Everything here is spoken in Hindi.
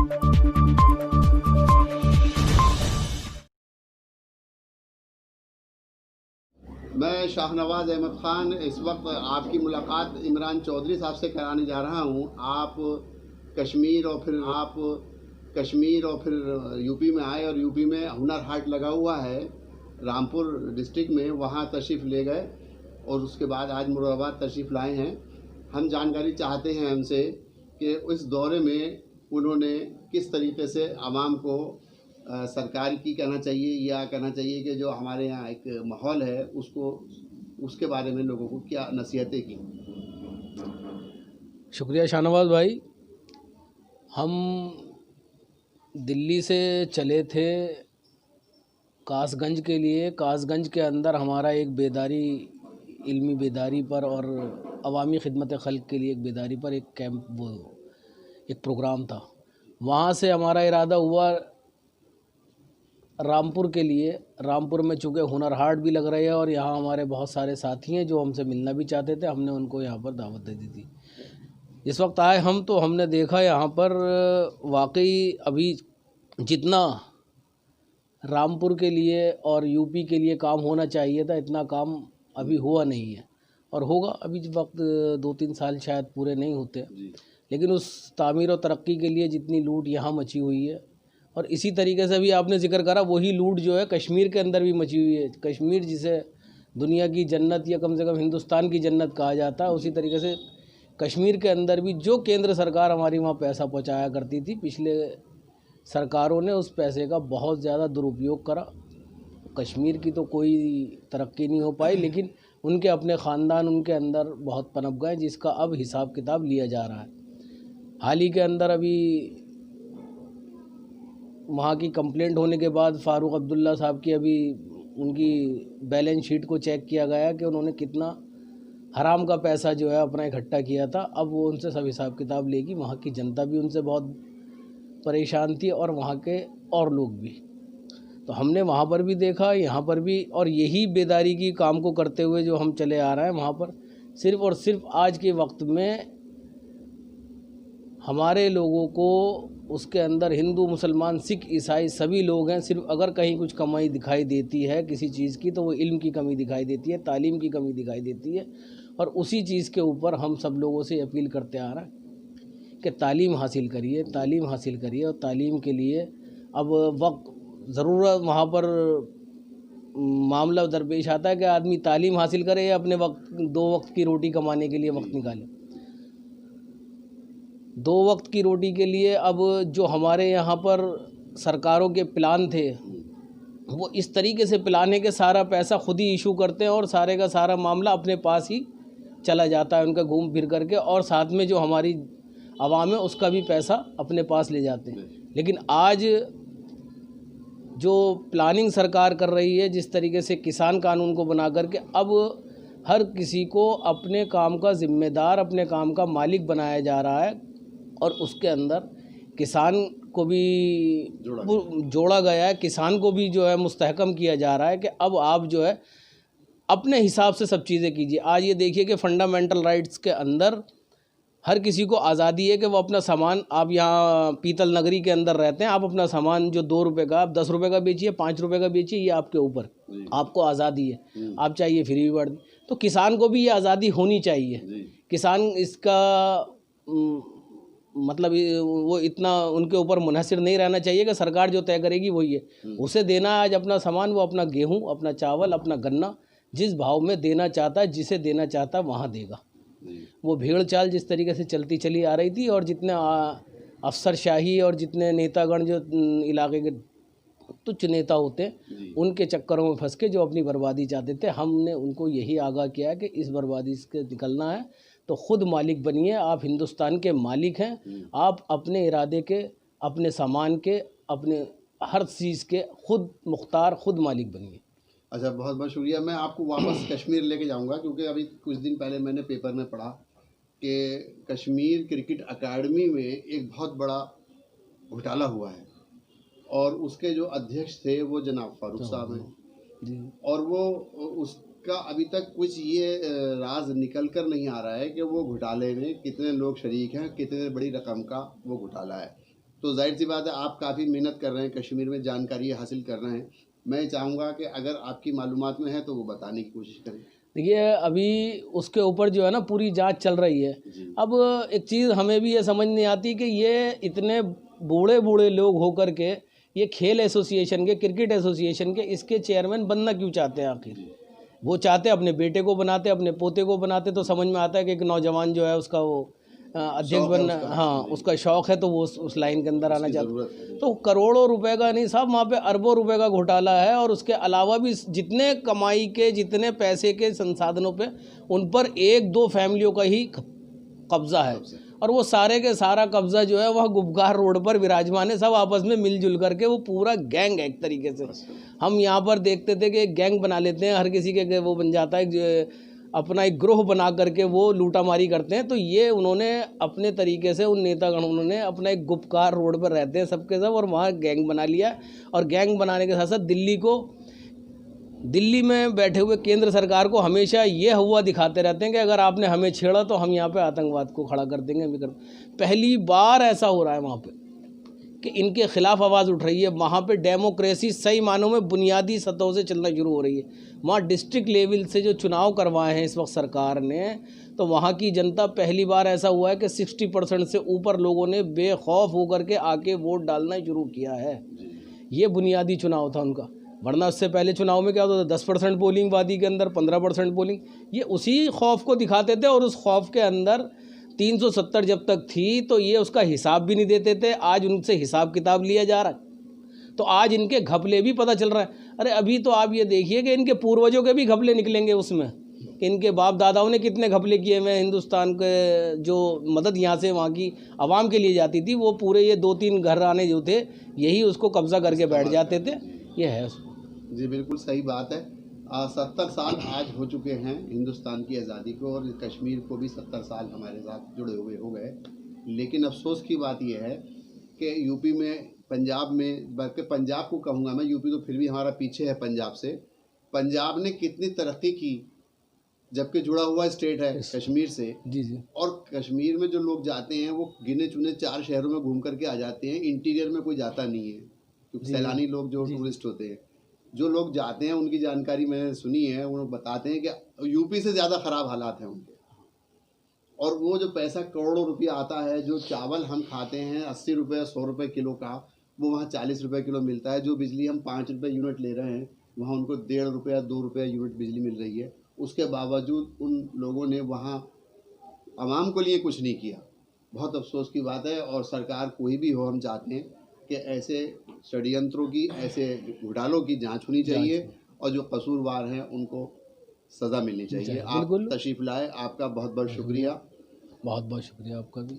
मैं शाहनवाज अहमद ख़ान इस वक्त आपकी मुलाकात इमरान चौधरी साहब से कराने जा रहा हूं। आप कश्मीर और फिर यूपी में आए और यूपी में हुनर हाट लगा हुआ है रामपुर डिस्ट्रिक्ट में, वहां तशरीफ़ ले गए और उसके बाद आज मुरादाबाद तशरीफ़ लाए हैं। हम जानकारी चाहते हैं हमसे कि उस दौरे में उन्होंने किस तरीके से आवाम को सरकार की कहना चाहिए या कहना चाहिए कि जो हमारे यहाँ एक माहौल है उसके बारे में लोगों को क्या नसीहतें की। शुक्रिया शाहनवाज भाई। हम दिल्ली से चले थे कासगंज के लिए। कासगंज के अंदर हमारा एक इल्मी बेदारी पर और अवामी खिदमत खल्क के लिए एक बेदारी पर एक प्रोग्राम था। वहाँ से हमारा इरादा हुआ रामपुर के लिए। रामपुर में चूँकि हुनर हाट भी लग रहे हैं और यहाँ हमारे बहुत सारे साथी हैं जो हमसे मिलना भी चाहते थे, हमने उनको यहाँ पर दावत दे दी थी। इस वक्त आए हम तो हमने देखा यहाँ पर वाकई अभी जितना रामपुर के लिए और यूपी के लिए काम होना चाहिए था इतना काम अभी हुआ नहीं है और होगा। अभी वक्त 2-3 साल शायद पूरे नहीं होते, लेकिन उस तामीर और तरक्की के लिए जितनी लूट यहाँ मची हुई है, और इसी तरीके से भी आपने जिक्र करा वही लूट जो है कश्मीर के अंदर भी मची हुई है। कश्मीर जिसे दुनिया की जन्नत या कम से कम हिंदुस्तान की जन्नत कहा जाता है, उसी तरीके से कश्मीर के अंदर भी जो केंद्र सरकार हमारी वहाँ पैसा पहुँचाया करती थी, पिछले सरकारों ने उस पैसे का बहुत ज़्यादा दुरुपयोग करा। कश्मीर की तो कोई तरक्की नहीं हो पाई, लेकिन उनके अपने ख़ानदान उनके अंदर बहुत पनप गए, जिसका अब हिसाब किताब लिया जा रहा है। हाल ही के अंदर अभी वहाँ की कंप्लेंट होने के बाद फ़ारूक अब्दुल्ला साहब की अभी उनकी बैलेंस शीट को चेक किया गया कि उन्होंने कितना हराम का पैसा जो है अपना इकट्ठा किया था। अब वो उनसे सब हिसाब किताब लेगी। वहाँ की जनता भी उनसे बहुत परेशान थी और वहाँ के और लोग भी। तो हमने वहाँ पर भी देखा, यहाँ पर भी, और यही बेदारी की काम को करते हुए जो हम चले आ रहे हैं वहाँ पर सिर्फ़ और सिर्फ आज के वक्त में हमारे लोगों को उसके अंदर हिंदू मुसलमान सिख ईसाई सभी लोग हैं। सिर्फ अगर कहीं कुछ कमी दिखाई देती है किसी चीज़ की तो वो इल्म की कमी दिखाई देती है, तालीम की कमी दिखाई देती है, और उसी चीज़ के ऊपर हम सब लोगों से अपील करते आ रहा है कि तालीम हासिल करिए, तालीम हासिल करिए। और तालीम के लिए अब वक्त ज़रूरत वहाँ पर मामला दरपेश आता है कि आदमी तालीम हासिल करे या अपने वक्त 2 वक्त की रोटी कमाने के लिए वक्त निकाले। 2 वक्त की रोटी के लिए अब जो हमारे यहाँ पर सरकारों के प्लान थे वो इस तरीके से प्लान है कि सारा पैसा खुद ही इशू करते हैं और सारे का सारा मामला अपने पास ही चला जाता है उनका घूम फिर करके, और साथ में जो हमारी आवाम है उसका भी पैसा अपने पास ले जाते हैं। लेकिन आज जो प्लानिंग सरकार कर रही है, जिस तरीके से किसान कानून को बना करके अब हर किसी को अपने काम का ज़िम्मेदार, अपने काम का मालिक बनाया जा रहा है, और उसके अंदर किसान को भी जोड़ा गया है। किसान को भी जो है मुस्तहकम किया जा रहा है कि अब आप जो है अपने हिसाब से सब चीज़ें कीजिए। आज ये देखिए कि फंडामेंटल राइट्स के अंदर हर किसी को आज़ादी है कि वो अपना सामान, आप यहाँ पीतल नगरी के अंदर रहते हैं, आप अपना सामान जो 2 रुपये का आप 10 रुपये का बेचिए, 5 रुपये का बेचिए, ये आपके ऊपर, आपको आज़ादी है। आप चाहिए फ्री भी बढ़। तो किसान को भी ये आज़ादी होनी चाहिए। किसान इसका मतलब वो इतना उनके ऊपर मुनहसर नहीं रहना चाहिए कि सरकार जो तय करेगी वही है। उसे देना है आज अपना सामान, वो अपना गेहूँ, अपना चावल, अपना गन्ना जिस भाव में देना चाहता है, जिसे देना चाहता है वहाँ देगा। वो भेड़ चाल जिस तरीके से चलती चली आ रही थी, और जितने अफसरशाही और जितने नेतागण जो इलाके के तुच्छ नेता होते हैं उनके चक्करों में फंस के जो अपनी बर्बादी चाहते थे, हमने उनको यही आगाह किया कि इस बर्बादी से निकलना है तो ख़ुद मालिक बनिए। आप हिंदुस्तान के मालिक हैं, आप अपने इरादे के, अपने सामान के, अपने हर चीज़ के खुद मुख्तार, खुद मालिक बनिए। अच्छा, बहुत बहुत शुक्रिया। मैं आपको वापस कश्मीर लेके जाऊंगा, क्योंकि अभी कुछ दिन पहले मैंने पेपर में पढ़ा कि कश्मीर क्रिकेट अकादमी में एक बहुत बड़ा घोटाला हुआ है, और उसके जो अध्यक्ष थे वो जनाब फारूक साहब हैं, और वो उसका अभी तक कुछ ये राज निकल कर नहीं आ रहा है कि वो घोटाले में कितने लोग शरीक हैं, कितने बड़ी रकम का वो घोटाला है। तो जाहिर सी बात है आप काफ़ी मेहनत कर रहे हैं, कश्मीर में जानकारी हासिल कर रहे हैं। मैं चाहूँगा कि अगर आपकी मालूमात में है तो वो बताने की कोशिश करें। देखिए, अभी उसके ऊपर जो है ना पूरी जांच चल रही है। अब एक चीज़ हमें भी ये समझ नहीं आती कि ये इतने बूढ़े बूढ़े लोग होकर के ये खेल एसोसिएशन के, क्रिकेट एसोसिएशन के, इसके चेयरमैन बनना क्यों चाहते हैं आखिर? वो चाहते अपने बेटे को बनाते, अपने पोते को बनाते, तो समझ में आता है कि एक नौजवान जो है उसका वो अध्यक्ष बनना, हाँ उसका शौक़ है, तो वो उस लाइन के अंदर आना चाहता है। तो करोड़ों रुपए का नहीं साहब, वहाँ पे अरबों रुपए का घोटाला है। और उसके अलावा भी जितने कमाई के, जितने पैसे के संसाधनों पे, उन पर एक दो फैमिलियों का ही कब्जा है। और वो सारे के सारा कब्जा जो है वह गुबकार रोड पर विराजमान है। सब आपस में मिलजुल करके वो पूरा गैंग है एक तरीके से। हम यहाँ पर देखते थे कि एक गैंग बना लेते हैं, हर किसी के वो बन जाता है, अपना एक ग्रोह बना करके वो लूटामारी करते हैं। तो ये उन्होंने अपने तरीके से, उन नेतागण उन्होंने अपना एक गुपकार रोड पर रहते हैं सबके सब, और वहाँ गैंग बना लिया। और गैंग बनाने के साथ साथ दिल्ली में बैठे हुए केंद्र सरकार को हमेशा ये हुआ दिखाते रहते हैं कि अगर आपने हमें छेड़ा तो हम यहाँ पे आतंकवाद को खड़ा कर देंगे। पहली बार ऐसा हो रहा है वहाँ पे कि इनके खिलाफ आवाज़ उठ रही है। वहाँ पे डेमोक्रेसी सही मानों में बुनियादी सतहों से चलना शुरू हो रही है। वहाँ डिस्ट्रिक्ट लेवल से जो चुनाव करवाए हैं इस वक्त सरकार ने, तो वहाँ की जनता, पहली बार ऐसा हुआ है कि 60% से ऊपर लोगों ने बेखौफ होकर के आके वोट डालना शुरू किया है। ये बुनियादी चुनाव था उनका। वरना उससे पहले चुनाव में क्या होता था, 10% पोलिंग वादी के अंदर, 15% पोलिंग। ये उसी खौफ को दिखाते थे, और उस खौफ के अंदर 370 जब तक थी तो ये उसका हिसाब भी नहीं देते थे। आज उनसे हिसाब किताब लिया जा रहा है, तो आज इनके घपले भी पता चल रहा है। अरे अभी तो आप ये देखिए कि इनके पूर्वजों के भी घपले निकलेंगे उसमें, कि इनके बाप दादाओं ने कितने घपले किए हुए। हिंदुस्तान के जो मदद यहाँ से वहाँ की आवाम के लिए जाती थी, वो पूरे ये 2-3 घराने जो थे यही उसको कब्जा करके बैठ जाते थे। ये है उसको। जी बिल्कुल सही बात है। 70 साल आज हो चुके हैं हिंदुस्तान की आज़ादी को, और कश्मीर को भी 70 साल हमारे साथ जुड़े हुए हो गए। लेकिन अफसोस की बात यह है कि यूपी में, पंजाब में, बल्कि पंजाब को कहूँगा मैं, यूपी तो फिर भी हमारा पीछे है पंजाब से। पंजाब ने कितनी तरक्की की, जबकि जुड़ा हुआ स्टेट है कश्मीर से। जी जी। और कश्मीर में जो लोग जाते हैं वो गिने चुने 4 शहरों में घूम करके आ जाते हैं, इंटीरियर में कोई जाता नहीं है, क्योंकि सैलानी लोग जो टूरिस्ट होते हैं, जो लोग जाते हैं उनकी जानकारी मैंने सुनी है। वो बताते हैं कि यूपी से ज़्यादा ख़राब हालात हैं उनके। और वो जो पैसा करोड़ों रुपया आता है, जो चावल हम खाते हैं 80 रुपये 100 रुपये किलो का, वो वहाँ 40 रुपये किलो मिलता है। जो बिजली हम 5 रुपये यूनिट ले रहे हैं, वहाँ उनको 1.5 रुपया 2 रुपये यूनिट बिजली मिल रही है। उसके बावजूद उन लोगों ने वहाँ आवाम के लिए कुछ नहीं किया। बहुत अफसोस की बात है। और सरकार कोई भी हो, हम चाहते हैं कि ऐसे षड्यंत्रों की, ऐसे घोटालों की जांच होनी चाहिए, और जो कसूरवार हैं उनको सज़ा मिलनी चाहिए। आप तशरीफ़ लाए, आपका बहुत बहुत शुक्रिया। बहुत बहुत शुक्रिया आपका भी।